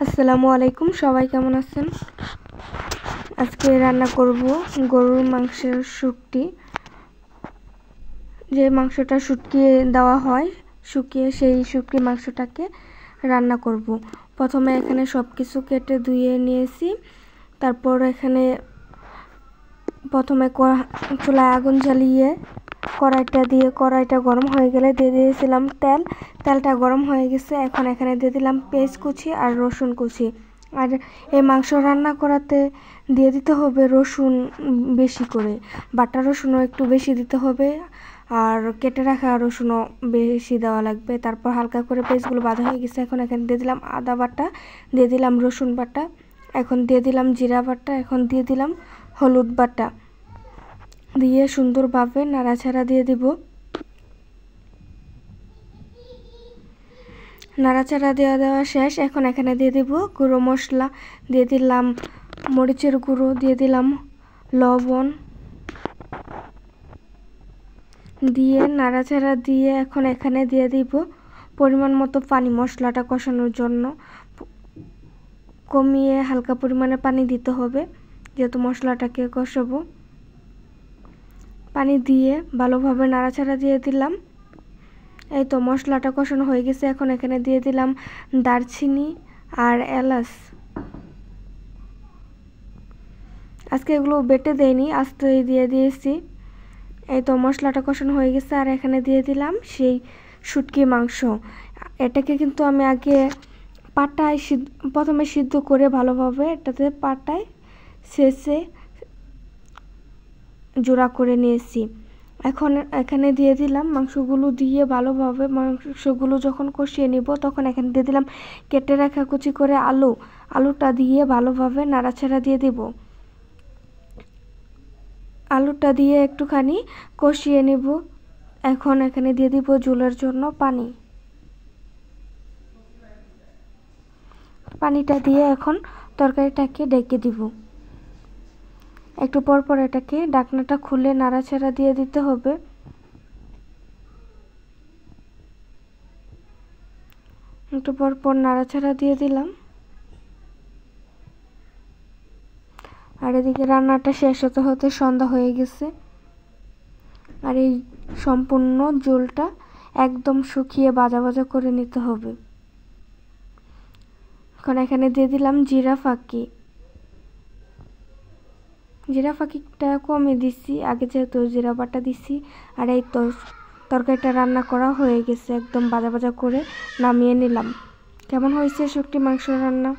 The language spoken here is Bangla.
আসসালামু আলাইকুম, সবাই কেমন আছেন? আজকে রান্না করব গরুর মাংসের শুটকি। যে মাংসটা শুটকিয়ে দেওয়া হয়, শুকিয়ে সেই শুটকি মাংসটাকে রান্না করব। প্রথমে এখানে সব কিছু কেটে ধুয়ে নিয়েছি। তারপর এখানে প্রথমে চুলায় আগুন জ্বালিয়ে কড়াইটা গরম হয়ে গেলে দিয়ে দিয়েছিলাম তেলটা গরম হয়ে গেছে। এখন এখানে দিয়ে দিলাম পেঁয়াজ কুচি আর রসুন কুচি। আর এই মাংস রান্না করাতে দিয়ে দিতে হবে রসুন বেশি করে, বাটা রসুনও একটু বেশি দিতে হবে, আর কেটে রাখা রসুনও বেশি দেওয়া লাগবে। তারপর হালকা করে পেঁয়াজগুলো বাঁধা হয়ে গেছে। এখন এখানে দিয়ে দিলাম আদা বাটা, দিয়ে দিলাম রসুন বাটা, এখন দিয়ে দিলাম জিরা বাটা, এখন দিয়ে দিলাম হলুদ বাটা, দিয়ে সুন্দরভাবে নাড়াচাড়া দিয়ে দিব। নাড়াচাড়া দেওয়া শেষ। এখন এখানে দিয়ে দিব গুঁড়ো মশলা, দিয়ে দিলাম মরিচের গুঁড়ো, দিয়ে দিলাম লবণ, দিয়ে নাড়াচাড়া দিয়ে এখন এখানে দিয়ে দিব পরিমাণ মতো পানি। মশলাটা কষানোর জন্য কমিয়ে হালকা পরিমাণে পানি দিতে হবে, যেহেতু মশলাটাকে কষাবো। পানি দিয়ে ভালোভাবে নাড়াচাড়া দিয়ে দিলাম। এই তো মশলাটা কষানো হয়ে গেছে। এখন এখানে দিয়ে দিলাম দারচিনি আর এলাচ। আজকে এগুলো বেটে দেয়নি, আস্তে দিয়ে দিয়েছি। এই তো মশলাটা কষানো হয়ে গেছে। আর এখানে দিয়ে দিলাম সেই শুটকি মাংস। এটাকে কিন্তু আমি আগে পাটায় প্রথমে সিদ্ধ করে ভালোভাবে এটাতে পাটায় ছেঁচে জোড়া করে নিয়েছি। এখন এখানে দিয়ে দিলাম মাংসগুলো, দিয়ে ভালোভাবে মাংসগুলো যখন কষিয়ে নিব তখন এখানে দিয়ে দিলাম কেটে রাখা কুচি করে আলুটা দিয়ে ভালোভাবে নাড়াচাড়া দিয়ে দিব। আলুটা দিয়ে একটুখানি কষিয়ে নিব। এখন এখানে দিয়ে দিব ঝোলের জন্য পানি। পানিটা দিয়ে এখন তরকারিটাকে ঢেকে দিব। একটু পর পর এটাকে ঢাকনাটা খুলে নাড়াচাড়া দিয়ে দিতে হবে। একটু পর পর নাড়াচাড়া দিয়ে দিলাম। আর এদিকে রান্নাটা শেষ হতে হতে সন্ধ্যা হয়ে গেছে। আর এই সম্পূর্ণ ঝোলটা একদম শুকিয়ে ভাজা ভাজা করে নিতে হবে। এখন এখানে দিয়ে দিলাম জিরা ফাঁকিটা কমে দিছি, আগে যেহেতু জিরা বাটা দিছি। আর এই তো তরকারিটা রান্না করা হয়ে গেছে, একদম ভাজা ভাজা করে নামিয়ে নিলাম। কেমন হয়েছে শুটকি মাংস রান্না?